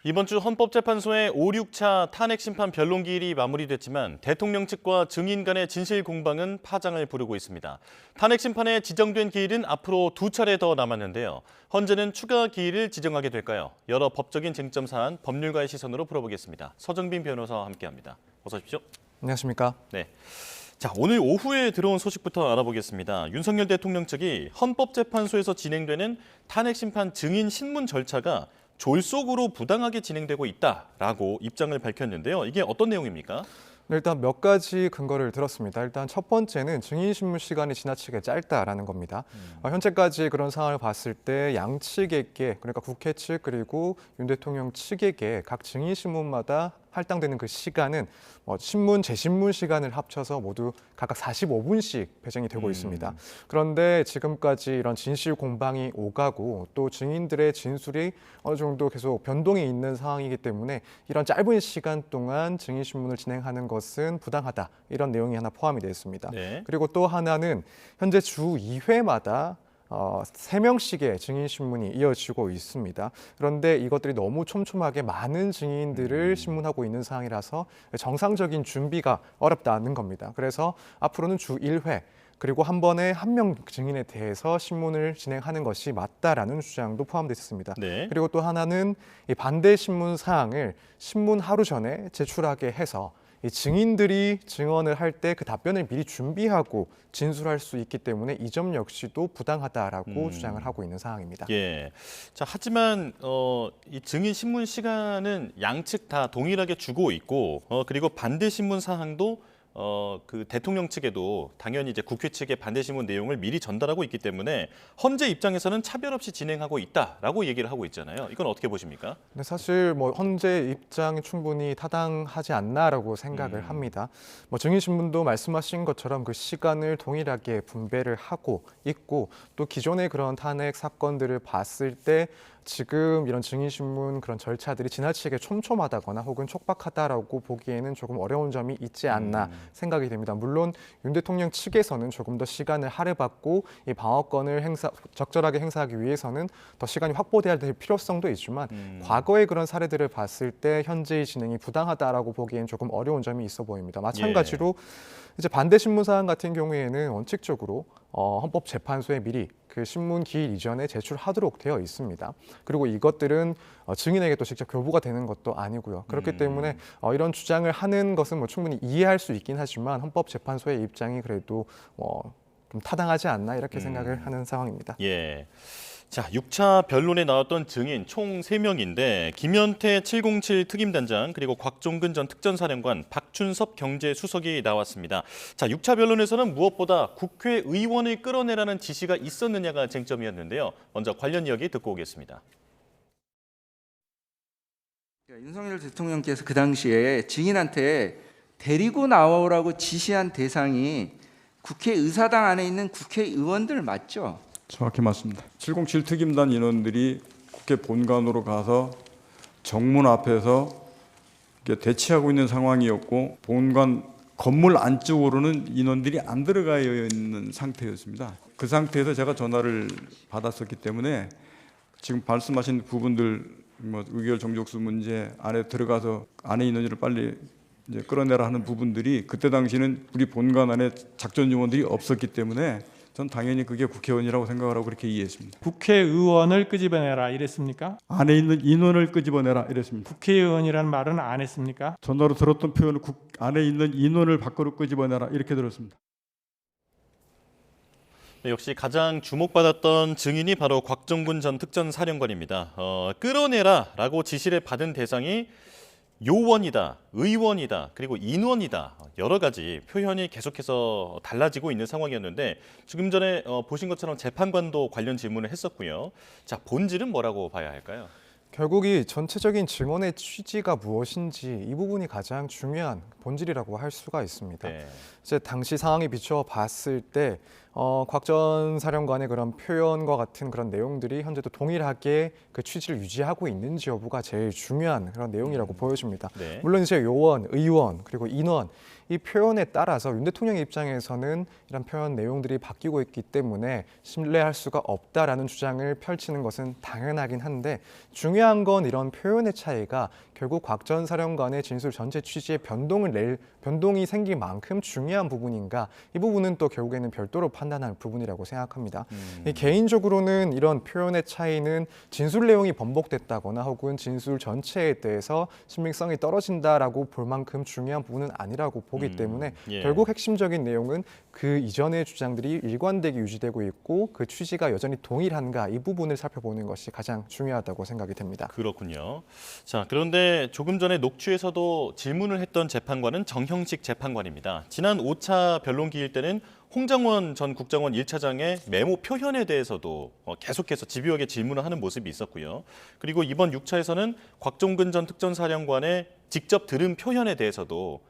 이번 주 헌법재판소의 5, 6차 탄핵심판 변론기일이 마무리됐지만 대통령 측과 증인 간의 진실 공방은 파장을 부르고 있습니다. 탄핵심판에 지정된 기일은 앞으로 2차례 더 남았는데요. 헌재는 추가 기일을 지정하게 될까요? 여러 법적인 쟁점 사안 법률가의 시선으로 풀어보겠습니다. 서정빈 변호사와 함께합니다. 어서 오십시오. 안녕하십니까? 네. 자, 오늘 오후에 들어온 소식부터 알아보겠습니다. 윤석열 대통령 측이 헌법재판소에서 진행되는 탄핵심판 증인 신문 절차가 졸속으로 부당하게 진행되고 있다라고 입장을 밝혔는데요. 이게 어떤 내용입니까? 일단 몇 가지 근거를 들었습니다. 일단 첫 번째는 증인 신문 시간이 지나치게 짧다라는 겁니다. 현재까지 그런 상황을 봤을 때 양측에게, 그러니까 국회 측 그리고 윤 대통령 측에게 각 증인 신문마다 할당되는 그 시간은 신문, 재신문 시간을 합쳐서 모두 각각 45분씩 배정이 되고 있습니다. 그런데 지금까지 이런 진실 공방이 오가고 또 증인들의 진술이 어느 정도 계속 변동이 있는 상황이기 때문에 이런 짧은 시간 동안 증인 신문을 진행하는 것은 부당하다. 이런 내용이 하나 포함이 되어 있습니다. 네. 그리고 또 하나는 현재 주 2회마다 3명씩의 증인 신문이 이어지고 있습니다. 그런데 이것들이 너무 촘촘하게 많은 증인들을 신문하고 있는 상황이라서 정상적인 준비가 어렵다는 겁니다. 그래서 앞으로는 주 1회 그리고 한 번에 한 명 증인에 대해서 신문을 진행하는 것이 맞다라는 주장도 포함되어 있습니다. 네. 그리고 또 하나는 이 반대 신문 사항을 신문 하루 전에 제출하게 해서 이 증인들이 증언을 할 때 그 답변을 미리 준비하고 진술할 수 있기 때문에 이 점 역시도 부당하다라고 주장을 하고 있는 상황입니다. 예. 자, 하지만 이 증인 신문 시간은 양측 다 동일하게 주고 있고 그리고 반대 신문 사항도 그 대통령 측에도 당연히 이제 국회 측의 반대 신문 내용을 미리 전달하고 있기 때문에 헌재 입장에서는 차별 없이 진행하고 있다라고 얘기를 하고 있잖아요. 이건 어떻게 보십니까? 근데 사실 헌재 입장이 충분히 타당하지 않나라고 생각을 합니다. 증인 신문도 말씀하신 것처럼 그 시간을 동일하게 분배를 하고 있고 또 기존의 그런 탄핵 사건들을 봤을 때 지금 이런 증인 신문 그런 절차들이 지나치게 촘촘하다거나 혹은 촉박하다라고 보기에는 조금 어려운 점이 있지 않나 생각이 됩니다. 물론 윤 대통령 측에서는 조금 더 시간을 할애받고 이 방어권을 적절하게 행사하기 위해서는 더 시간이 확보돼야 될 필요성도 있지만 과거의 그런 사례들을 봤을 때 현재의 진행이 부당하다라고 보기엔 조금 어려운 점이 있어 보입니다. 마찬가지로 이제 반대 신문 사항 같은 경우에는 원칙적으로 헌법재판소에 미리 그 신문 기일 이전에 제출하도록 되어 있습니다. 그리고 이것들은 증인에게 또 직접 교부가 되는 것도 아니고요. 그렇기 때문에 이런 주장을 하는 것은 충분히 이해할 수 있긴 하지만 헌법재판소의 입장이 그래도 좀 타당하지 않나 이렇게 생각을 하는 상황입니다. 예. 자, 6차 변론에 나왔던 증인 총 3명인데 김현태 707 특임단장 그리고 곽종근 전 특전사령관, 박춘섭 경제수석이 나왔습니다. 자, 6차 변론에서는 무엇보다 국회의원을 끌어내라는 지시가 있었느냐가 쟁점이었는데요. 먼저 관련 이야기 듣고 오겠습니다. 윤석열 대통령께서 그 당시에 증인한테 데리고 나오라고 지시한 대상이 국회의사당 안에 있는 국회의원들 맞죠? 정확히 맞습니다. 707 특임단 인원들이 국회 본관으로 가서 정문 앞에서 대치하고 있는 상황이었고 본관 건물 안쪽으로는 인원들이 안 들어가 있는 상태였습니다. 그 상태에서 제가 전화를 받았었기 때문에 지금 말씀하신 부분들 의결 정족수 문제 안에 들어가서 안에 인원들을 빨리 이제 끌어내라 하는 부분들이 그때 당시는 우리 본관 안에 작전 요원들이 없었기 때문에 전 당연히 그게 국회의원이라고 생각을 하고 그렇게 이해했습니다. 국회의원을 끄집어내라 이랬습니까? 안에 있는 인원을 끄집어내라 이랬습니다. 국회의원이라는 말은 안 했습니까? 전화로 들었던 표현은 안에 있는 인원을 밖으로 끄집어내라 이렇게 들었습니다. 네, 역시 가장 주목받았던 증인이 바로 곽종근 전 특전사령관입니다. 끌어내라라고 지시를 받은 대상이 요원이다, 의원이다, 그리고 인원이다. 여러 가지 표현이 계속해서 달라지고 있는 상황이었는데 지금 전에 보신 것처럼 재판관도 관련 질문을 했었고요. 자, 본질은 뭐라고 봐야 할까요? 결국 이 전체적인 증언의 취지가 무엇인지 이 부분이 가장 중요한 본질이라고 할 수가 있습니다. 네. 이제 당시 상황에 비춰 봤을 때 곽 전 사령관의 그런 표현과 같은 그런 내용들이 현재도 동일하게 그 취지를 유지하고 있는지 여부가 제일 중요한 그런 내용이라고 보여집니다. 네. 물론 이제 요원, 의원, 그리고 인원 이 표현에 따라서 윤 대통령의 입장에서는 이런 표현 내용들이 바뀌고 있기 때문에 신뢰할 수가 없다라는 주장을 펼치는 것은 당연하긴 한데 중요한 건 이런 표현의 차이가 결국 곽 전 사령관의 진술 전체 취지에 변동이 생긴 만큼 중요한 부분인가 이 부분은 또 결국에는 별도로 판단할 부분이라고 생각합니다. 개인적으로는 이런 표현의 차이는 진술 내용이 번복됐다거나 혹은 진술 전체에 대해서 신빙성이 떨어진다라고 볼 만큼 중요한 부분은 아니라고 보기 때문에 예. 결국 핵심적인 내용은 그 이전의 주장들이 일관되게 유지되고 있고 그 취지가 여전히 동일한가 이 부분을 살펴보는 것이 가장 중요하다고 생각이 됩니다. 그렇군요. 자, 그런데 조금 전에 녹취에서도 질문을 했던 재판관은 정형식 재판관입니다. 지난 5차 변론 기일 때는 홍장원 전 국정원 1차장의 메모 표현에 대해서도 계속해서 집요하게 질문을 하는 모습이 있었고요. 그리고 이번 6차에서는 곽종근 전 특전사령관의 직접 들은 표현에 대해서도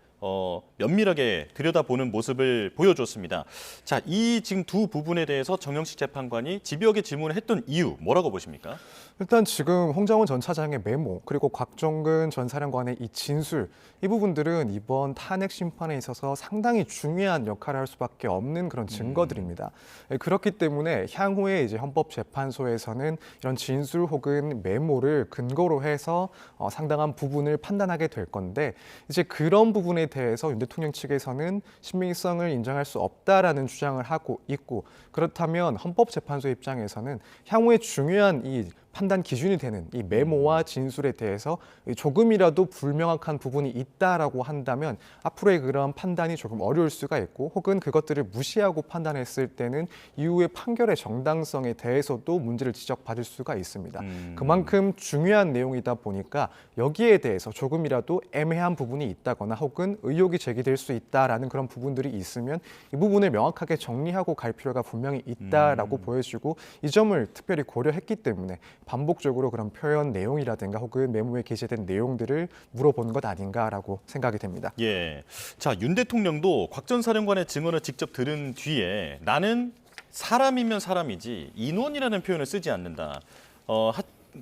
면밀하게 들여다보는 모습을 보여줬습니다. 자, 이 지금 두 부분에 대해서 정형식 재판관이 집요하게 질문을 했던 이유 뭐라고 보십니까? 일단 지금 홍장원 전 차장의 메모 그리고 곽종근 전 사령관의 이 진술 이 부분들은 이번 탄핵 심판에 있어서 상당히 중요한 역할을 할 수밖에 없는 그런 증거들입니다. 그렇기 때문에 향후에 이제 헌법재판소에서는 이런 진술 혹은 메모를 근거로 해서 상당한 부분을 판단하게 될 건데 이제 그런 부분에 대해서 윤 대통령 측에서는 신빙성을 인정할 수 없다라는 주장을 하고 있고 그렇다면 헌법재판소 입장에서는 향후에 중요한 이 판단 기준이 되는 이 메모와 진술에 대해서 조금이라도 불명확한 부분이 있다라고 한다면 앞으로의 그런 판단이 조금 어려울 수가 있고 혹은 그것들을 무시하고 판단했을 때는 이후의 판결의 정당성에 대해서도 문제를 지적받을 수가 있습니다. 그만큼 중요한 내용이다 보니까 여기에 대해서 조금이라도 애매한 부분이 있다거나 혹은 의혹이 제기될 수 있다라는 그런 부분들이 있으면 이 부분을 명확하게 정리하고 갈 필요가 분명히 있다라고 보여지고 이 점을 특별히 고려했기 때문에 반복적으로 그런 표현 내용이라든가 혹은 메모에 게시된 내용들을 물어본 것 아닌가라고 생각이 됩니다. 예. 자, 윤 대통령도 곽 전 사령관의 증언을 직접 들은 뒤에 나는 사람이면 사람이지 인원이라는 표현을 쓰지 않는다.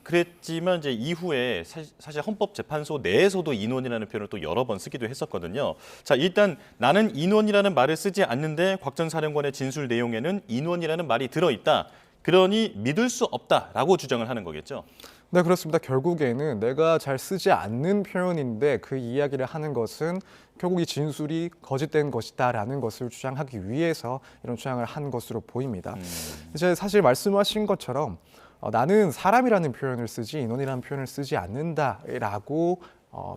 그랬지만 이제 이후에 사실 헌법재판소 내에서도 인원이라는 표현을 또 여러 번 쓰기도 했었거든요. 자, 일단 나는 인원이라는 말을 쓰지 않는데 곽 전 사령관의 진술 내용에는 인원이라는 말이 들어있다. 그러니 믿을 수 없다라고 주장을 하는 거겠죠. 네, 그렇습니다. 결국에는 내가 잘 쓰지 않는 표현인데 그 이야기를 하는 것은 결국 이 진술이 거짓된 것이다라는 것을 주장하기 위해서 이런 주장을 한 것으로 보입니다. 이제 사실 말씀하신 것처럼 나는 사람이라는 표현을 쓰지 인원이라는 표현을 쓰지 않는다라고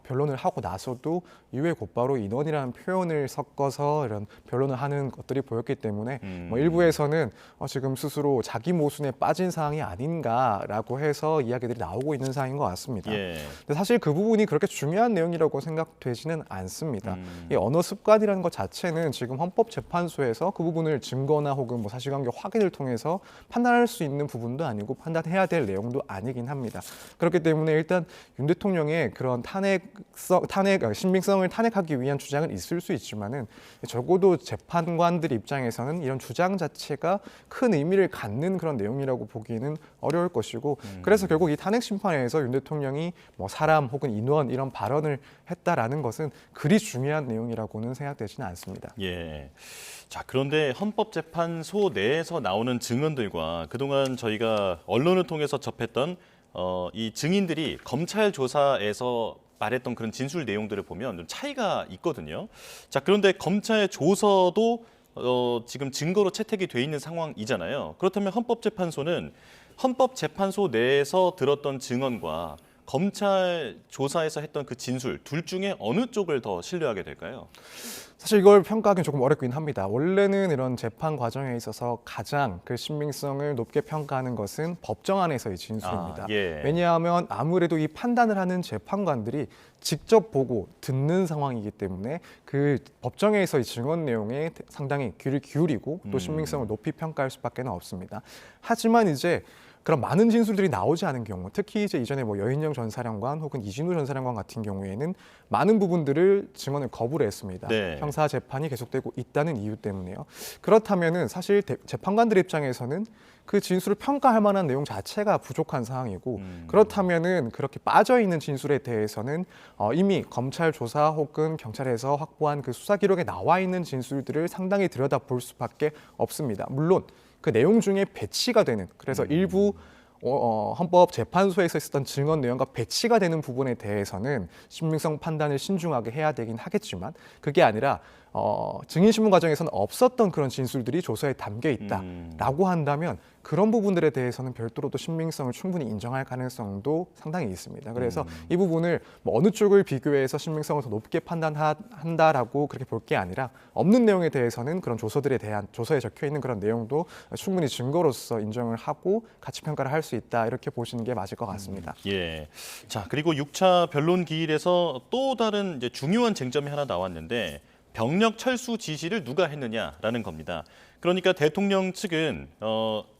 변론을 하고 나서도 이후에 곧바로 인원이라는 표현을 섞어서 이런 변론을 하는 것들이 보였기 때문에 일부에서는 지금 스스로 자기 모순에 빠진 상황이 아닌가라고 해서 이야기들이 나오고 있는 상황인 것 같습니다. 예. 근데 사실 그 부분이 그렇게 중요한 내용이라고 생각되지는 않습니다. 이 언어 습관이라는 것 자체는 지금 헌법재판소에서 그 부분을 증거나 혹은 뭐 사실관계 확인을 통해서 판단할 수 있는 부분도 아니고 판단해야 될 내용도 아니긴 합니다. 그렇기 때문에 일단 윤 대통령의 그런 신빙성을 탄핵하기 위한 주장은 있을 수 있지만은 적어도 재판관들 입장에서는 이런 주장 자체가 큰 의미를 갖는 그런 내용이라고 보기는 어려울 것이고 그래서 결국 이 탄핵 심판에서 윤 대통령이 뭐 사람 혹은 인원 이런 발언을 했다라는 것은 그리 중요한 내용이라고는 생각되지는 않습니다. 예. 자, 그런데 헌법재판소 내에서 나오는 증언들과 그동안 저희가 언론을 통해서 접했던 이 증인들이 검찰 조사에서 말했던 그런 진술 내용들을 보면 좀 차이가 있거든요. 자, 그런데 검찰 조서도 지금 증거로 채택이 돼 있는 상황이잖아요. 그렇다면 헌법재판소는 헌법재판소 내에서 들었던 증언과 검찰 조사에서 했던 그 진술 둘 중에 어느 쪽을 더 신뢰하게 될까요? 사실 이걸 평가하기는 조금 어렵긴 합니다. 원래는 이런 재판 과정에 있어서 가장 그 신빙성을 높게 평가하는 것은 법정 안에서의 진술입니다. 예. 왜냐하면 아무래도 이 판단을 하는 재판관들이 직접 보고 듣는 상황이기 때문에 그 법정에서의 증언 내용에 상당히 귀를 기울이고 또 신빙성을 높이 평가할 수밖에 없습니다. 하지만 이제 그런 많은 진술들이 나오지 않은 경우, 특히 이제 이전에 뭐 여인영 전 사령관 혹은 이진우 전 사령관 같은 경우에는 많은 부분들을 증언을 거부를 했습니다. 네. 형사 재판이 계속되고 있다는 이유 때문에요. 그렇다면은 사실 재판관들 입장에서는 그 진술을 평가할 만한 내용 자체가 부족한 상황이고 그렇다면은 그렇게 빠져 있는 진술에 대해서는 이미 검찰 조사 혹은 경찰에서 확보한 그 수사 기록에 나와 있는 진술들을 상당히 들여다볼 수밖에 없습니다. 물론 그 내용 중에 배치가 되는, 그래서 일부 헌법재판소에서 있었던 증언 내용과 배치가 되는 부분에 대해서는 신빙성 판단을 신중하게 해야 되긴 하겠지만, 그게 아니라 증인 신문 과정에서는 없었던 그런 진술들이 조서에 담겨 있다라고 한다면 그런 부분들에 대해서는 별도로 또 신빙성을 충분히 인정할 가능성도 상당히 있습니다. 그래서 이 부분을 뭐 어느 쪽을 비교해서 신빙성을 더 높게 판단한다라고 그렇게 볼 게 아니라, 없는 내용에 대해서는 그런 조서들에 대한, 조서에 적혀 있는 그런 내용도 충분히 증거로서 인정을 하고 가치 평가를 할 수 있다, 이렇게 보시는 게 맞을 것 같습니다. 예. 자, 그리고 6차 변론 기일에서 또 다른 이제 중요한 쟁점이 하나 나왔는데, 병력 철수 지시를 누가 했느냐라는 겁니다. 그러니까 대통령 측은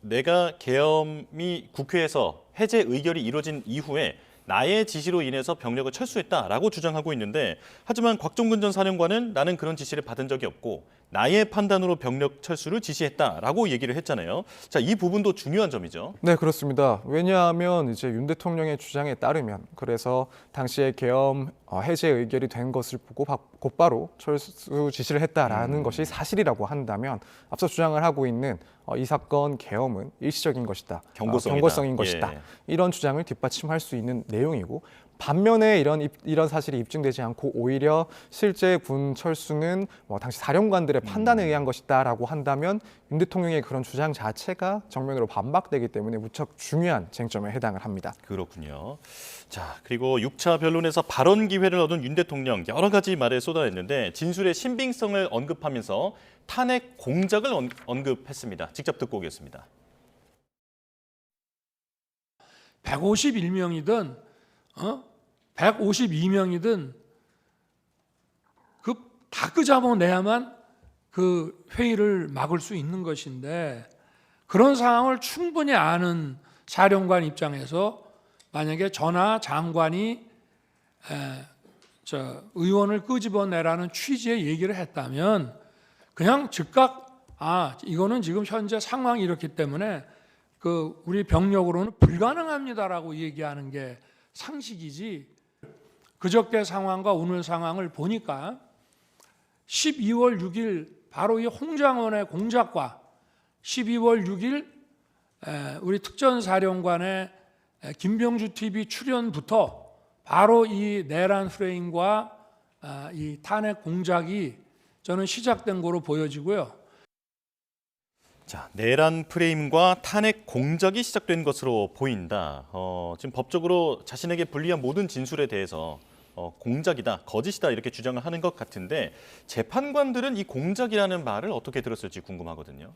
내가 계엄이 국회에서 해제 의결이 이루어진 이후에 나의 지시로 인해서 병력을 철수했다라고 주장하고 있는데, 하지만 곽종근 전 사령관은 나는 그런 지시를 받은 적이 없고 나의 판단으로 병력 철수를 지시했다라고 얘기를 했잖아요. 자, 이 부분도 중요한 점이죠. 네, 그렇습니다. 왜냐하면 이제 윤 대통령의 주장에 따르면, 그래서 당시에 계엄 해제 의결이 된 것을 보고 곧바로 철수 지시를 했다라는 것이 사실이라고 한다면, 앞서 주장을 하고 있는 이 사건 계엄은 일시적인 것이다, 경고성인 것이다, 예. 이런 주장을 뒷받침할 수 있는 내용이고, 반면에 이런 사실이 입증되지 않고 오히려 실제 군 철수는 당시 사령관들의 판단에 의한 것이다라고 한다면 윤 대통령의 그런 주장 자체가 정면으로 반박되기 때문에 무척 중요한 쟁점에 해당을 합니다. 그렇군요. 자, 그리고 6차 변론에서 발언 기회를 얻은 윤 대통령, 여러 가지 말을 쏟아냈는데 진술의 신빙성을 언급하면서 탄핵 공작을 언급했습니다. 직접 듣고 오겠습니다. 151명이든 152명이든 다 끄잡아내야만 그 회의를 막을 수 있는 것인데, 그런 상황을 충분히 아는 사령관 입장에서 만약에 전하 장관이 의원을 끄집어내라는 취지의 얘기를 했다면 그냥 즉각 이거는 지금 현재 상황이 이렇기 때문에 우리 병력으로는 불가능합니다라고 얘기하는 게 상식이지, 그저께 상황과 오늘 상황을 보니까 12월 6일 바로 이 홍장원의 공작과 12월 6일 우리 특전사령관의 김병주 TV 출연부터 바로 이 내란 프레임과 이 탄핵 공작이 저는 시작된 거로 보여지고요. 자, 내란 프레임과 탄핵 공작이 시작된 것으로 보인다. 지금 법적으로 자신에게 불리한 모든 진술에 대해서 공작이다, 거짓이다 이렇게 주장을 하는 것 같은데, 재판관들은 이 공작이라는 말을 어떻게 들었을지 궁금하거든요.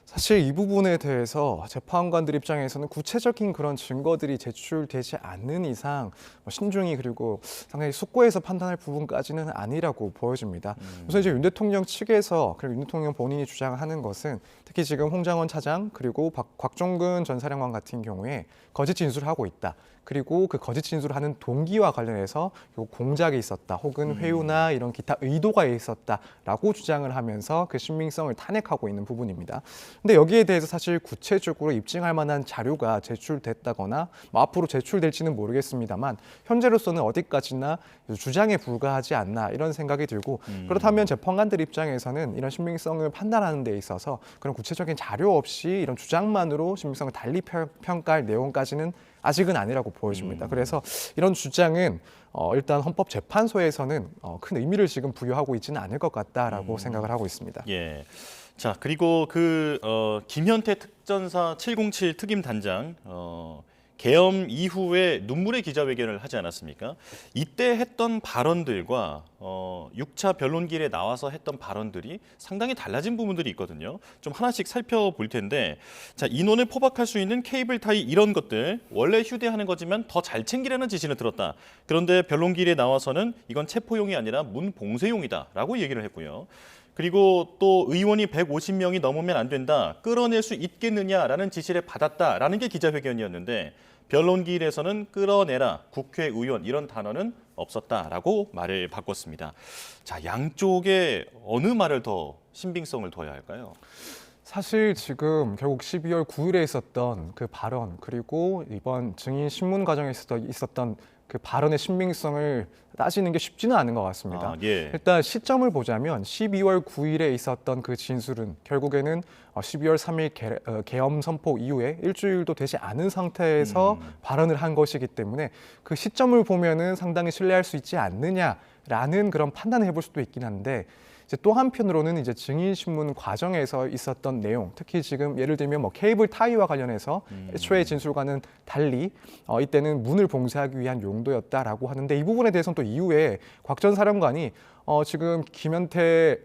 사실 이 부분에 대해서 재판관들 입장에서는 구체적인 그런 증거들이 제출되지 않는 이상 신중히, 그리고 상당히 숙고해서 판단할 부분까지는 아니라고 보여집니다. 우선 이제 윤 대통령 측에서, 그리고 윤 대통령 본인이 주장하는 것은 특히 지금 홍장원 차장 그리고 곽종근 전 사령관 같은 경우에 거짓 진술을 하고 있다, 그리고 그 거짓 진술을 하는 동기와 관련해서 공작이 있었다, 혹은 회유나 이런 기타 의도가 있었다라고 주장을 하면서 그 신빙성을 탄핵하고 있는 부분입니다. 근데 여기에 대해서 사실 구체적으로 입증할 만한 자료가 제출됐다거나 앞으로 제출될지는 모르겠습니다만, 현재로서는 어디까지나 주장에 불과하지 않나, 이런 생각이 들고, 그렇다면 재판관들 입장에서는 이런 신빙성을 판단하는 데 있어서 그런 구체적인 자료 없이 이런 주장만으로 신빙성을 달리 평가할 내용까지는 아직은 아니라고 보여집니다. 그래서 이런 주장은 일단 헌법재판소에서는 큰 의미를 지금 부여하고 있지는 않을 것 같다라고 생각을 하고 있습니다. 예. 자, 그리고 김현태 특전사 707 특임 단장 계엄 이후에 눈물의 기자회견을 하지 않았습니까? 이때 했던 발언들과 6차 변론길에 나와서 했던 발언들이 상당히 달라진 부분들이 있거든요. 좀 하나씩 살펴볼 텐데, 자, 인원을 포박할 수 있는 케이블 타이 이런 것들 원래 휴대하는 거지만 더 잘 챙기라는 지시를 들었다. 그런데 변론길에 나와서는 이건 체포용이 아니라 문봉쇄용이다라고 얘기를 했고요. 그리고 또 의원이 150명이 넘으면 안 된다. 끌어낼 수 있겠느냐라는 지시를 받았다라는 게 기자회견이었는데 변론기일에서는 끌어내라, 국회의원 이런 단어는 없었다라고 말을 바꿨습니다. 자, 양쪽에 어느 말을 더 신빙성을 둬야 할까요? 사실 지금 결국 12월 9일에 있었던 그 발언 그리고 이번 증인 신문 과정에 있었던 그 발언의 신빙성을 따지는 게 쉽지는 않은 것 같습니다. 예. 일단 시점을 보자면 12월 9일에 있었던 그 진술은 결국에는 12월 3일 계엄 선포 이후에 일주일도 되지 않은 상태에서 발언을 한 것이기 때문에 그 시점을 보면은 상당히 신뢰할 수 있지 않느냐라는 그런 판단을 해볼 수도 있긴 한데 이제 또 한편으로는 이제 증인 신문 과정에서 있었던 내용, 특히 지금 예를 들면 뭐 케이블 타이와 관련해서 애초에 진술과는 달리 이때는 문을 봉쇄하기 위한 용도였다라고 하는데 이 부분에 대해서는 또 이후에 곽 전 사령관이 지금 김현태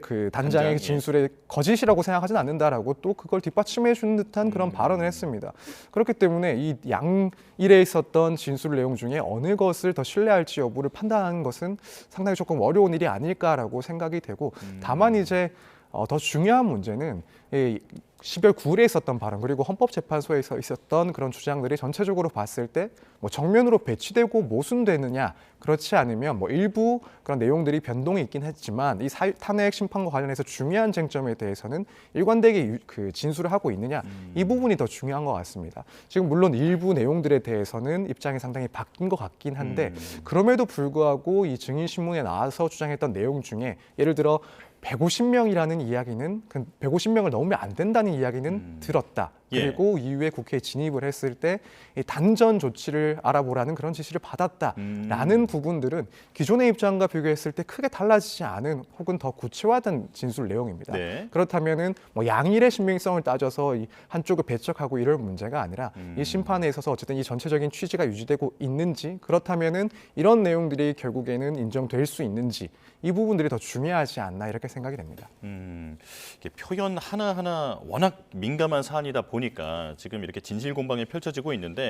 그 단장의 단장, 진술에 거짓이라고 생각하지는 않는다라고 또 그걸 뒷받침해 주는 듯한 그런 발언을 했습니다. 그렇기 때문에 이 양일에 있었던 진술 내용 중에 어느 것을 더 신뢰할지 여부를 판단하는 것은 상당히 조금 어려운 일이 아닐까라고 생각이 되고 다만 이제 더 중요한 문제는 이 12월 9일에 있었던 발언 그리고 헌법재판소에서 있었던 그런 주장들이 전체적으로 봤을 때 뭐 정면으로 배치되고 모순되느냐 그렇지 않으면 뭐 일부 그런 내용들이 변동이 있긴 했지만 이 탄핵 심판과 관련해서 중요한 쟁점에 대해서는 일관되게 그 진술을 하고 있느냐 이 부분이 더 중요한 것 같습니다. 지금 물론 일부 내용들에 대해서는 입장이 상당히 바뀐 것 같긴 한데 그럼에도 불구하고 이 증인 신문에 나와서 주장했던 내용 중에 예를 들어 150명이라는 이야기는 150명을 넘으면 안 된다는 이야기는 들었다. 그리고 이후에 국회에 진입을 했을 때 이 단전 조치를 알아보라는 그런 지시를 받았다라는 부분들은 기존의 입장과 비교했을 때 크게 달라지지 않은 혹은 더 구체화된 진술 내용입니다. 네. 그렇다면은 뭐 양일의 신빙성을 따져서 이 한쪽을 배척하고 이럴 문제가 아니라 이 심판에 있어서 어쨌든 이 전체적인 취지가 유지되고 있는지 그렇다면은 이런 내용들이 결국에는 인정될 수 있는지 이 부분들이 더 중요하지 않나 이렇게 생각이 됩니다. 이게 표현 하나하나 워낙 민감한 사안이다 보니까 지금 이렇게 진실 공방이 펼쳐지고 있는데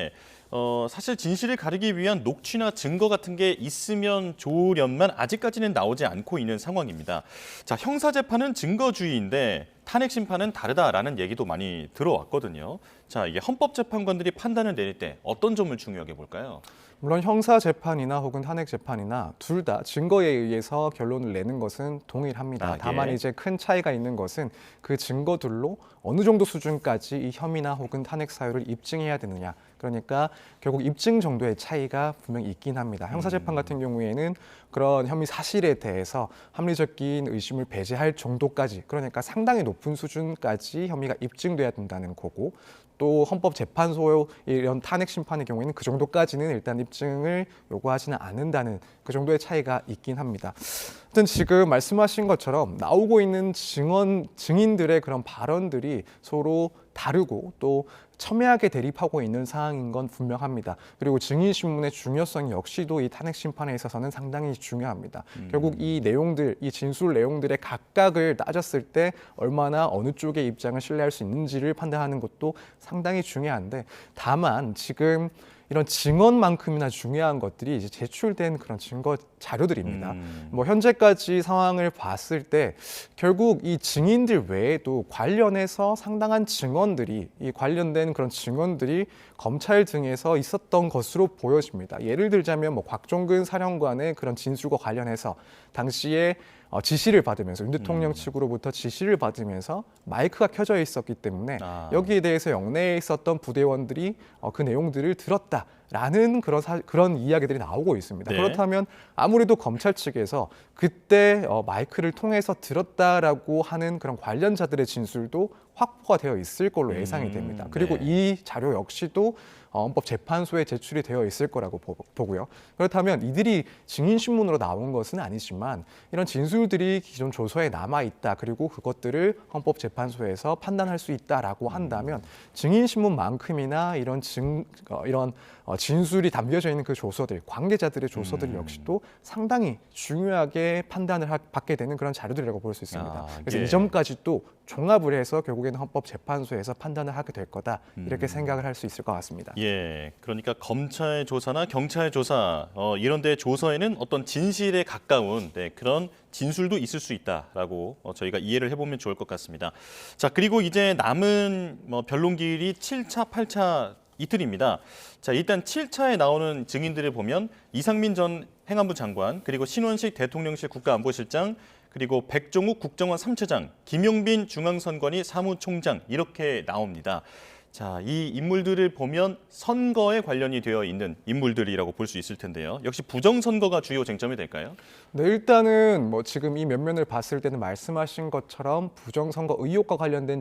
사실 진실을 가리기 위한 녹취나 증거 같은 게 있으면 좋으련만 아직까지는 나오지 않고 있는 상황입니다. 자, 형사재판은 증거주의인데 탄핵 심판은 다르다라는 얘기도 많이 들어왔거든요. 자, 이게 헌법재판관들이 판단을 내릴 때 어떤 점을 중요하게 볼까요? 물론 형사 재판이나 혹은 탄핵 재판이나 둘 다 증거에 의해서 결론을 내는 것은 동일합니다. 예. 다만 이제 큰 차이가 있는 것은 그 증거들로 어느 정도 수준까지 이 혐의나 혹은 탄핵 사유를 입증해야 되느냐. 그러니까 결국 입증 정도의 차이가 분명히 있긴 합니다. 형사 재판 같은 경우에는 그런 혐의 사실에 대해서 합리적인 의심을 배제할 정도까지 그러니까 상당히 높은 수준까지 혐의가 입증돼야 된다는 거고 또 헌법재판소 이런 탄핵 심판의 경우에는 그 정도까지는 일단 입증을 요구하지는 않는다는 그 정도의 차이가 있긴 합니다. 하여튼 지금 말씀하신 것처럼 나오고 있는 증인들의 그런 발언들이 서로 다르고 또 첨예하게 대립하고 있는 상황인 건 분명합니다. 그리고 증인 신문의 중요성 역시도 이 탄핵 심판에 있어서는 상당히 중요합니다. 결국 이 내용들, 이 진술 내용들의 각각을 따졌을 때 얼마나 어느 쪽의 입장을 신뢰할 수 있는지를 판단하는 것도 상당히 중요한데 다만 지금 이런 증언만큼이나 중요한 것들이 이제 제출된 그런 증거 자료들입니다. 뭐 현재까지 상황을 봤을 때 결국 이 증인들 외에도 관련해서 상당한 증언들이 이 관련된 그런 증언들이 검찰 등에서 있었던 것으로 보여집니다. 예를 들자면 뭐 곽종근 사령관의 그런 진술과 관련해서 당시에 지시를 받으면서 윤 대통령 측으로부터 지시를 받으면서 마이크가 켜져 있었기 때문에 여기에 대해서 영내에 있었던 부대원들이 그 내용들을 들었다라는 그런 이야기들이 나오고 있습니다. 네. 그렇다면 아무래도 검찰 측에서 그때 마이크를 통해서 들었다라고 하는 그런 관련자들의 진술도 확보가 되어 있을 걸로 예상이 됩니다. 그리고 네. 이 자료 역시도 헌법재판소에 제출이 되어 있을 거라고 보고요. 그렇다면 이들이 증인신문으로 나온 것은 아니지만 이런 진술들이 기존 조서에 남아있다. 그리고 그것들을 헌법재판소에서 판단할 수 있다라고 한다면 증인신문만큼이나 이런 진술이 담겨져 있는 그 조서들, 관계자들의 조서들 역시도 상당히 중요하게 판단을 받게 되는 그런 자료들이라고 볼 수 있습니다. 그래서 예. 이 점까지 또 종합을 해서 결국에는 헌법재판소에서 판단을 하게 될 거다. 이렇게 생각을 할 수 있을 것 같습니다. 예. 예, 그러니까 검찰 조사나 경찰 조사 이런 데 조서에는 어떤 진실에 가까운 그런 진술도 있을 수 있다라고 저희가 이해를 해보면 좋을 것 같습니다. 자, 그리고 이제 남은 변론기일이 7차, 8차 이틀입니다. 자, 일단 7차에 나오는 증인들을 보면 이상민 전 행안부 장관, 그리고 신원식 대통령실 국가안보실장, 그리고 백종욱 국정원 3차장, 김용빈 중앙선관위 사무총장 이렇게 나옵니다. 자, 이 인물들을 보면 선거에 관련이 되어 있는 인물들이라고 볼 수 있을 텐데요. 역시 부정선거가 주요 쟁점이 될까요? 네, 일단은 뭐 지금 이 면면을 봤을 때는 말씀하신 것처럼 부정선거 의혹과 관련된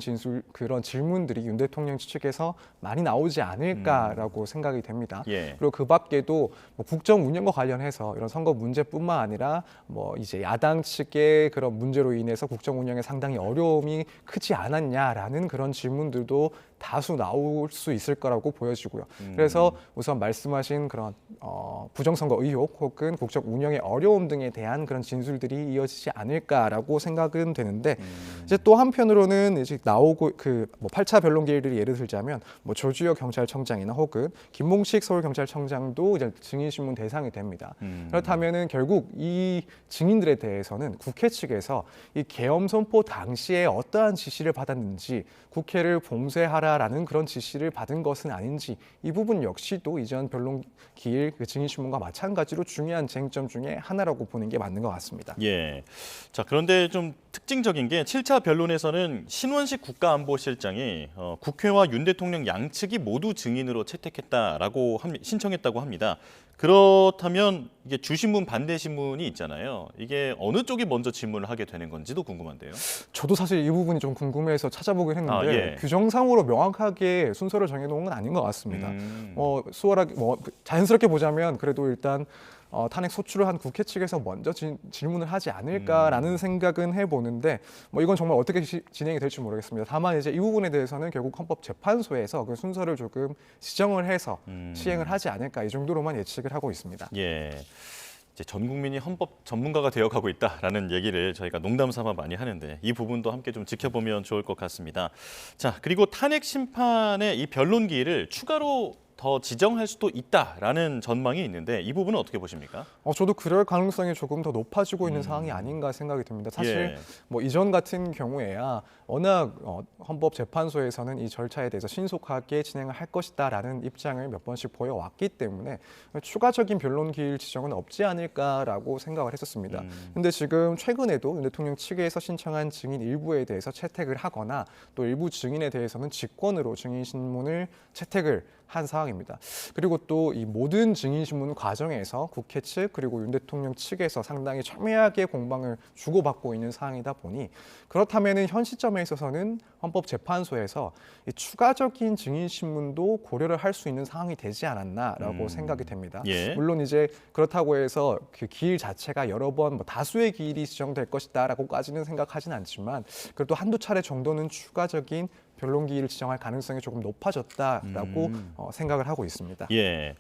그런 질문들이 윤 대통령 측에서 많이 나오지 않을까라고 생각이 됩니다. 예. 그리고 그 밖에도 뭐 국정 운영과 관련해서 이런 선거 문제뿐만 아니라 뭐 이제 야당 측의 그런 문제로 인해서 국정 운영에 상당히 어려움이 크지 않았냐라는 그런 질문들도 다수 나올 수 있을 거라고 보여지고요. 그래서 우선 말씀하신 그런 부정선거 의혹 혹은 국정 운영의 어려움 등에 대한 그런 진술들이 이어지지 않을까라고 생각은 되는데 이제 또 한편으로는 이제 나오고 뭐 8차 변론기일들이 예를 들자면 뭐 조주혁 경찰청장이나 혹은 김봉식 서울경찰청장도 이제 증인신문 대상이 됩니다. 그렇다면은 결국 이 증인들에 대해서는 국회 측에서 이 계엄 선포 당시에 어떠한 지시를 받았는지 국회를 봉쇄하라라는 그런 지시를 받은 것은 아닌지 이 부분 역시도 이전 변론기일 증인신문과 마찬가지로 중요한 쟁점 중에 하나라고 보는 게 맞는 것 같습니다. 예. 자, 그런데 좀 특징적인 게 7차 변론에서는 신원식 국가안보실장이 국회와 윤 대통령 양측이 모두 증인으로 채택했다라고 신청했다고 합니다. 그렇다면 이게 주신문 반대 신문이 있잖아요. 이게 어느 쪽이 먼저 질문을 하게 되는 건지도 궁금한데요. 저도 사실 이 부분이 좀 궁금해서 찾아보긴 했는데 예. 규정상으로 명확하게 순서를 정해놓은 건 아닌 것 같습니다. 수월하게 자연스럽게 보자면 그래도 일단 탄핵 소추를 한 국회 측에서 먼저 질문을 하지 않을까라는 생각은 해보는데 뭐 이건 정말 어떻게 진행이 될지 모르겠습니다. 다만 이제 이 부분에 대해서는 결국 헌법재판소에서 그 순서를 조금 지정을 해서 시행을 하지 않을까 이 정도로만 예측을 하고 있습니다. 예. 이제 전 국민이 헌법 전문가가 되어가고 있다라는 얘기를 저희가 농담 삼아 많이 하는데 이 부분도 함께 좀 지켜보면 좋을 것 같습니다. 자, 그리고 탄핵 심판의 이 변론 기일을 추가로 더 지정할 수도 있다라는 전망이 있는데 이 부분은 어떻게 보십니까? 저도 그럴 가능성이 조금 더 높아지고 있는 상황이 아닌가 생각이 듭니다. 사실 예. 뭐 이전 같은 경우에야 워낙 헌법재판소에서는 이 절차에 대해서 신속하게 진행을 할 것이다라는 입장을 몇 번씩 보여왔기 때문에 추가적인 변론 기일 지정은 없지 않을까라고 생각을 했었습니다. 근데 지금 최근에도 윤 대통령 측에서 신청한 증인 일부에 대해서 채택을 하거나 또 일부 증인에 대해서는 직권으로 증인 신문을 채택을 한 상황입니다. 그리고 또 이 모든 증인신문 과정에서 국회 측 그리고 윤 대통령 측에서 상당히 첨예하게 공방을 주고받고 있는 상황이다 보니 그렇다면은 현 시점에 있어서는 헌법재판소에서 이 추가적인 증인신문도 고려를 할 수 있는 상황이 되지 않았나라고 생각이 됩니다. 예. 물론 이제 그렇다고 해서 그 기일 자체가 여러 번 다수의 기일이 지정될 것이다라고까지는 생각하진 않지만 그래도 한두 차례 정도는 추가적인 변론 기일을 지정할 가능성이 조금 높아졌다라고 생각을 하고 있습니다. 예.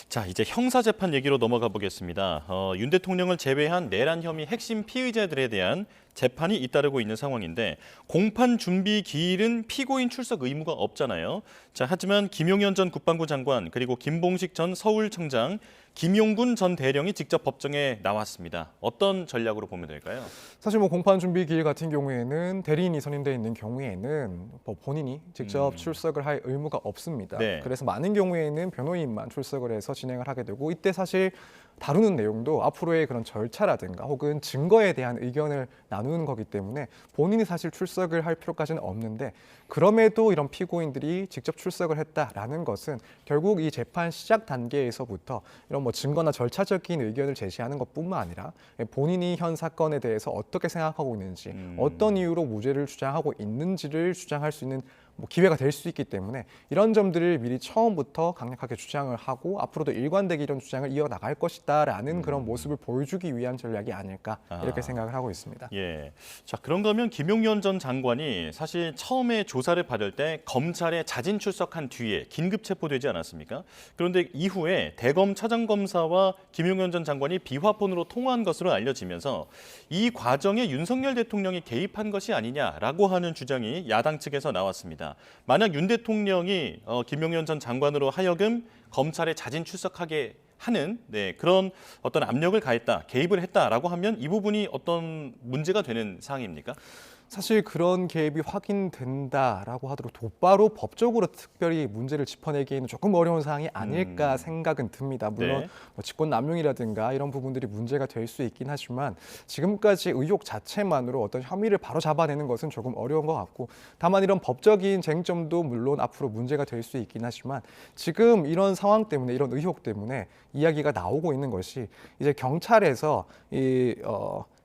자, 이제 형사재판 얘기로 넘어가 보겠습니다. 윤 대통령을 제외한 내란 혐의 핵심 피의자들에 대한 재판이 잇따르고 있는 상황인데 공판 준비 기일은 피고인 출석 의무가 없잖아요. 자, 하지만 김용현 전 국방부 장관 그리고 김봉식 전 서울청장, 김용군 전 대령이 직접 법정에 나왔습니다. 어떤 전략으로 보면 될까요? 사실 뭐 공판 준비 기일 같은 경우에는 대리인이 선임되어 있는 경우에는 본인이 직접 출석을 할 의무가 없습니다. 네. 그래서 많은 경우에는 변호인만 출석을 해서 진행을 하게 되고 이때 사실 다루는 내용도 앞으로의 그런 절차라든가 혹은 증거에 대한 의견을 나누는 거기 때문에 본인이 사실 출석을 할 필요까지는 없는데 그럼에도 이런 피고인들이 직접 출석을 했다라는 것은 결국 이 재판 시작 단계에서부터 이런 뭐 증거나 절차적인 의견을 제시하는 것뿐만 아니라 본인이 현 사건에 대해서 어떻게 생각하고 있는지 어떤 이유로 무죄를 주장하고 있는지를 주장할 수 있는 뭐 기회가 될 수 있기 때문에 이런 점들을 미리 처음부터 강력하게 주장을 하고 앞으로도 일관되게 이런 주장을 이어나갈 것이다라는 그런 모습을 보여주기 위한 전략이 아닐까 이렇게 생각을 하고 있습니다. 예. 자, 그런가 하면 김용현 전 장관이 사실 처음에 조사를 받을 때 검찰에 자진 출석한 뒤에 긴급 체포되지 않았습니까? 그런데 이후에 대검 차장검사와 김용현 전 장관이 비화폰으로 통화한 것으로 알려지면서 이 과정에 윤석열 대통령이 개입한 것이 아니냐라고 하는 주장이 야당 측에서 나왔습니다. 있습니다. 만약 윤 대통령이 김용현 전 장관으로 하여금 검찰에 자진 출석하게 하는 그런 어떤 압력을 가했다, 개입을 했다라고 하면 이 부분이 어떤 문제가 되는 사항입니까? 사실 그런 개입이 확인된다라고 하더라도 곧바로 법적으로 특별히 문제를 짚어내기에는 조금 어려운 사항이 아닐까 생각은 듭니다. 물론 네. 뭐 직권남용이라든가 이런 부분들이 문제가 될 수 있긴 하지만 지금까지 의혹 자체만으로 어떤 혐의를 바로 잡아내는 것은 조금 어려운 것 같고, 다만 이런 법적인 쟁점도 물론 앞으로 문제가 될 수 있긴 하지만 지금 이런 상황 때문에, 이런 의혹 때문에 이야기가 나오고 있는 것이 이제 경찰에서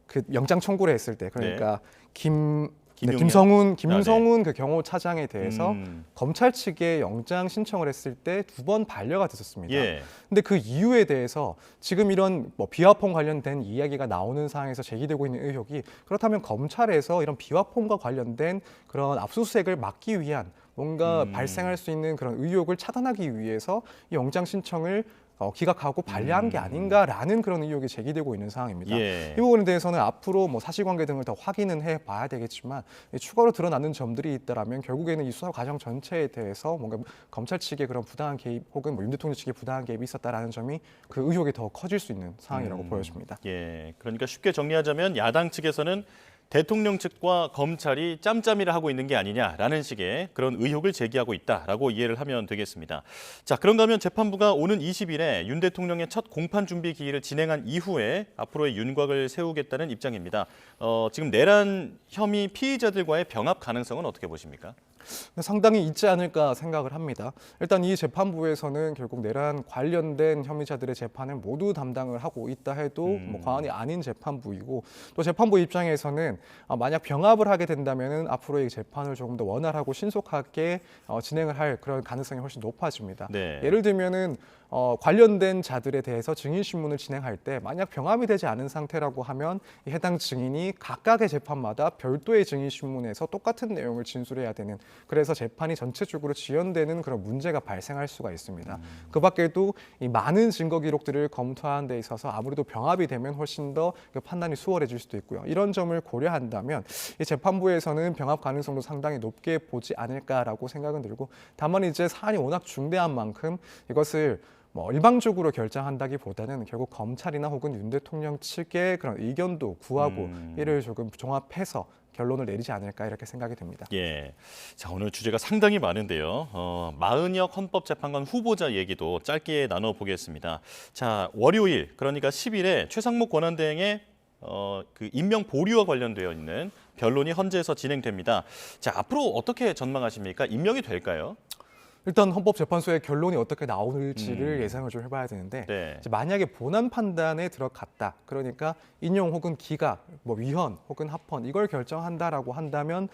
그 영장 청구를 했을 때, 그러니까 김용현? 김성훈 그 경호 차장에 대해서 검찰 측에 영장 신청을 했을 때 2번 반려가 됐었습니다. 예. 근데 그 이유에 대해서 지금 이런 뭐 비화폰 관련된 이야기가 나오는 상황에서 제기되고 있는 의혹이, 그렇다면 검찰에서 이런 비화폰과 관련된 그런 압수수색을 막기 위한 뭔가 발생할 수 있는 그런 의혹을 차단하기 위해서 이 영장 신청을 기각하고 반려한 게 아닌가라는 그런 의혹이 제기되고 있는 상황입니다. 예. 이 부분에 대해서는 앞으로 뭐 사실관계 등을 더 확인은 해봐야 되겠지만, 추가로 드러나는 점들이 있다라면 결국에는 이 수사 과정 전체에 대해서 뭔가 검찰 측의 그런 부당한 개입 혹은 뭐 윤 대통령 측의 부당한 개입이 있었다라는 점이 그 의혹이 더 커질 수 있는 상황이라고 보여집니다. 예, 그러니까 쉽게 정리하자면 야당 측에서는 대통령 측과 검찰이 짬짬이를 하고 있는 게 아니냐라는 식의 그런 의혹을 제기하고 있다라고 이해를 하면 되겠습니다. 자, 그런가 하면 재판부가 오는 20일에 윤 대통령의 첫 공판 준비 기일을 진행한 이후에 앞으로의 윤곽을 세우겠다는 입장입니다. 지금 내란 혐의 피의자들과의 병합 가능성은 어떻게 보십니까? 상당히 있지 않을까 생각을 합니다. 일단 이 재판부에서는 결국 내란 관련된 혐의자들의 재판을 모두 담당을 하고 있다 해도 뭐 과언이 아닌 재판부이고, 또 재판부 입장에서는 만약 병합을 하게 된다면은 앞으로의 재판을 조금 더 원활하고 신속하게 진행을 할 그런 가능성이 훨씬 높아집니다. 네. 예를 들면은 관련된 자들에 대해서 증인 신문을 진행할 때 만약 병합이 되지 않은 상태라고 하면 이 해당 증인이 각각의 재판마다 별도의 증인 신문에서 똑같은 내용을 진술해야 되는, 그래서 재판이 전체적으로 지연되는 그런 문제가 발생할 수가 있습니다. 그 밖에도 이 많은 증거 기록들을 검토하는 데 있어서 아무래도 병합이 되면 훨씬 더 그 판단이 수월해질 수도 있고요. 이런 점을 고려한다면 이 재판부에서는 병합 가능성도 상당히 높게 보지 않을까라고 생각은 들고, 다만 이제 사안이 워낙 중대한 만큼 이것을 뭐 일방적으로 결정한다기보다는 결국 검찰이나 혹은 윤 대통령 측의 그런 의견도 구하고 이를 조금 종합해서 결론을 내리지 않을까 이렇게 생각이 듭니다. 예. 자, 오늘 주제가 상당히 많은데요. 마은혁 헌법재판관 후보자 얘기도 짧게 나눠보겠습니다. 자, 월요일, 그러니까 10일에 최상목 권한대행의 그 임명 보류와 관련되어 있는 변론이 헌재에서 진행됩니다. 자, 앞으로 어떻게 전망하십니까? 임명이 될까요? 일단 헌법재판소의 결론이 어떻게 나올지를 예상을 좀 해봐야 되는데, 네. 이제 만약에 본안 판단에 들어갔다, 그러니까 인용 혹은 기각, 뭐 위헌 혹은 합헌 이걸 결정한다라고 한다면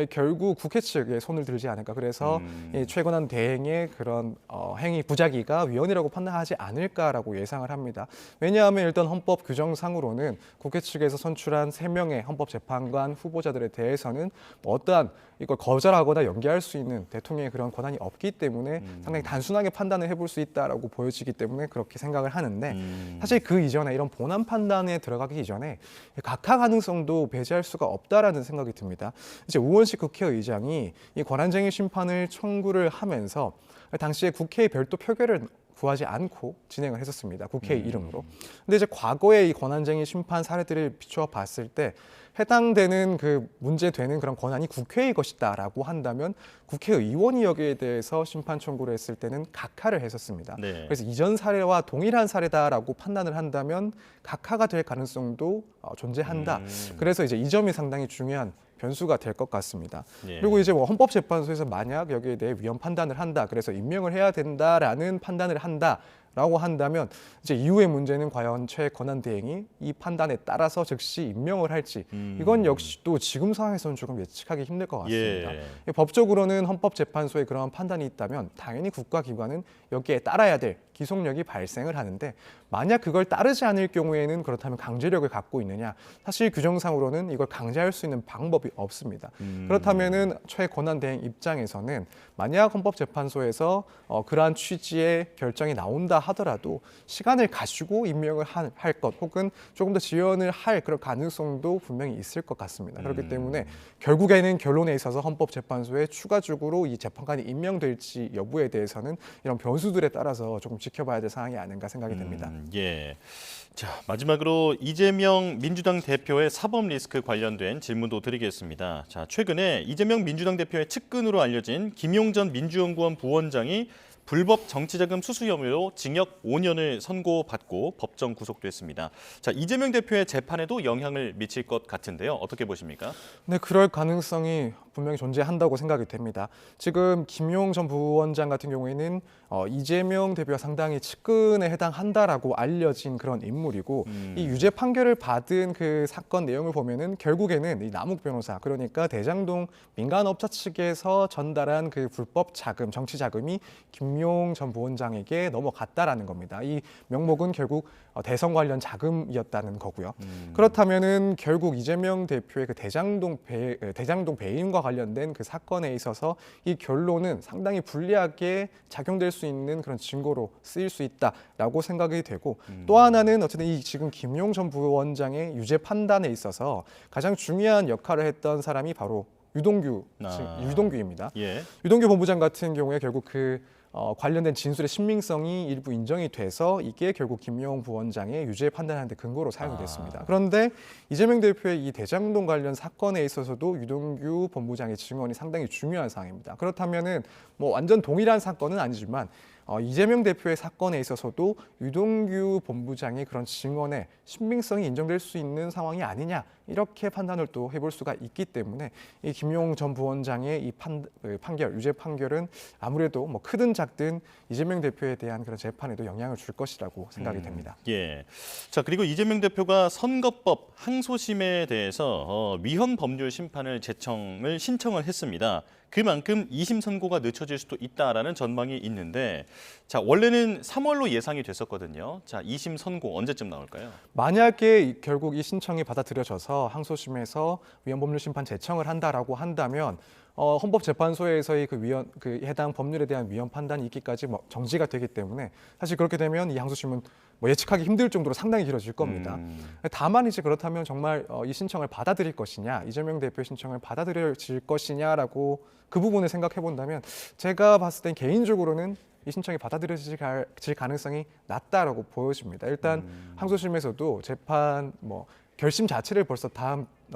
결국 국회 측에 손을 들지 않을까. 그래서 이 최고한 대행의 그런 행위 부작위가 위헌이라고 판단하지 않을까라고 예상을 합니다. 왜냐하면 일단 헌법 규정상으로는 국회 측에서 선출한 3명의 헌법재판관 후보자들에 대해서는 뭐 어떠한 이걸 거절하거나 연기할 수 있는 대통령의 그런 권한이 없기 때문에 상당히 단순하게 판단을 해볼 수 있다라고 보여지기 때문에 그렇게 생각을 하는데, 사실 그 이전에 이런 본안 판단에 들어가기 이전에 각하 가능성도 배제할 수가 없다라는 생각이 듭니다. 이제 우원식 국회의장이 이 권한쟁의 심판을 청구를 하면서 당시에 국회의 별도 표결을 구하지 않고 진행을 했었습니다. 국회 이름으로. 근데 이제 과거의 이 권한쟁의 심판 사례들을 비추어 봤을 때 해당되는 그 문제되는 그런 권한이 국회의 것이다라고 한다면 국회의원이 여기에 대해서 심판 청구를 했을 때는 각하를 했었습니다. 네. 그래서 이전 사례와 동일한 사례다라고 판단을 한다면 각하가 될 가능성도 존재한다. 그래서 이제 이 점이 상당히 중요한 변수가 될 것 같습니다. 예. 그리고 이제 뭐 헌법재판소에서 만약 여기에 대해 위헌 판단을 한다, 그래서 임명을 해야 된다라는 판단을 한다라고 한다면 이제 이후의 문제는 과연 최 권한대행이 이 판단에 따라서 즉시 임명을 할지, 이건 역시 또 지금 상황에서는 조금 예측하기 힘들 것 같습니다. 예. 법적으로는 헌법재판소에 그런 판단이 있다면 당연히 국가기관은 여기에 따라야 될 기속력이 발생을 하는데, 만약 그걸 따르지 않을 경우에는 그렇다면 강제력을 갖고 있느냐? 사실 규정상으로는 이걸 강제할 수 있는 방법이 없습니다. 그렇다면은 최 권한대행 입장에서는 만약 헌법재판소에서 그러한 취지의 결정이 나온다 하더라도 시간을 가지고 임명을 할 것 혹은 조금 더 지연을 할 그런 가능성도 분명히 있을 것 같습니다. 그렇기 때문에 결국에는 결론에 있어서 헌법재판소에 추가적으로 이 재판관이 임명될지 여부에 대해서는 이런 변수들에 따라서 조금 지켜봐야 될 사항이 아닌가 생각이 됩니다. 예. 자, 마지막으로 이재명 민주당 대표의 사법 리스크 관련된 질문도 드리겠습니다. 자, 최근에 이재명 민주당 대표의 측근으로 알려진 김용전 민주연구원 부원장이 불법 정치자금 수수 혐의로 징역 5년을 선고받고 법정 구속됐습니다. 자, 이재명 대표의 재판에도 영향을 미칠 것 같은데요. 어떻게 보십니까? 네, 그럴 가능성이 분명히 존재한다고 생각이 됩니다. 지금 김용 전 부원장 같은 경우에는 이재명 대표가 상당히 측근에 해당한다라고 알려진 그런 인물이고 이 유죄 판결을 받은 그 사건 내용을 보면은 결국에는 이 남욱 변호사 그러니까 대장동 민간업자 측에서 전달한 그 불법 자금, 정치 자금이 김용 전 부원장에게 넘어갔다라는 겁니다. 이 명목은 결국 대선 관련 자금이었다는 거고요. 그렇다면은 결국 이재명 대표의 그 대장동 배임과 관련된 그 사건에 있어서 이 결론은 상당히 불리하게 작용될 수 있는 그런 증거로 쓰일 수 있다라고 생각이 되고 또 하나는 어쨌든 이 지금 김용 전 부원장의 유죄 판단에 있어서 가장 중요한 역할을 했던 사람이 바로 유동규입니다. 예. 유동규 본부장 같은 경우에 결국 관련된 진술의 신빙성이 일부 인정이 돼서 이게 결국 김용 부원장의 유죄 판단하는 데 근거로 사용이 됐습니다. 그런데 이재명 대표의 이 대장동 관련 사건에 있어서도 유동규 본부장의 증언이 상당히 중요한 사항입니다. 그렇다면은 뭐 완전 동일한 사건은 아니지만 이재명 대표의 사건에 있어서도 유동규 본부장의 그런 증언의 신빙성이 인정될 수 있는 상황이 아니냐 이렇게 판단을 또 해볼 수가 있기 때문에 이 김용 전 부원장의 이 판결, 유죄 판결은 아무래도 뭐 크든 작든 이재명 대표에 대한 그런 재판에도 영향을 줄 것이라고 생각이 됩니다. 예. 자, 그리고 이재명 대표가 선거법 항소심에 대해서 위헌 법률 심판을 신청을 했습니다. 그만큼 2심 선고가 늦춰질 수도 있다라는 전망이 있는데 자, 원래는 3월로 예상이 됐었거든요. 자, 2심 선고 언제쯤 나올까요? 만약에 결국 이 신청이 받아들여져서 항소심에서 위헌 법률 심판 제청을 한다라고 한다면 헌법재판소에서의 그 해당 법률에 대한 위헌 판단이 있기까지 정지가 되기 때문에 사실 그렇게 되면 이 항소심은 예측하기 힘들 정도로 상당히 길어질 겁니다. 다만 이제 그렇다면 정말 이 신청을 받아들일 것이냐, 이재명 대표의 신청을 받아들여질 것이냐라고 그 부분을 생각해 본다면 제가 봤을 땐 개인적으로는 이 신청이 받아들여질 가능성이 낮다라고 보여집니다. 일단 항소심에서도 재판 결심 자체를 벌써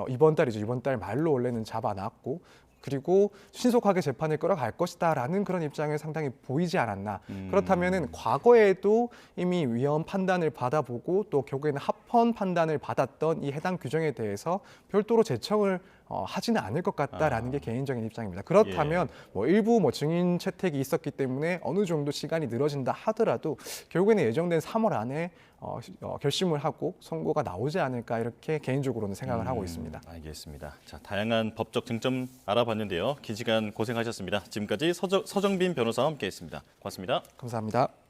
이번 달 말로 원래는 잡아놨고 그리고 신속하게 재판을 끌어갈 것이다라는 그런 입장을 상당히 보이지 않았나. 그렇다면은 과거에도 이미 위헌 판단을 받아보고 또 결국에는 합헌 판단을 받았던 이 해당 규정에 대해서 별도로 제청을 하지는 않을 것 같다라는 게 개인적인 입장입니다. 그렇다면 일부 증인 채택이 있었기 때문에 어느 정도 시간이 늘어진다 하더라도 결국에는 예정된 3월 안에 결심을 하고 선고가 나오지 않을까 이렇게 개인적으로는 생각을 하고 있습니다. 알겠습니다. 자, 다양한 법적 쟁점 알아봤는데요. 긴 시간 고생하셨습니다. 지금까지 서정빈 변호사와 함께했습니다. 고맙습니다. 감사합니다.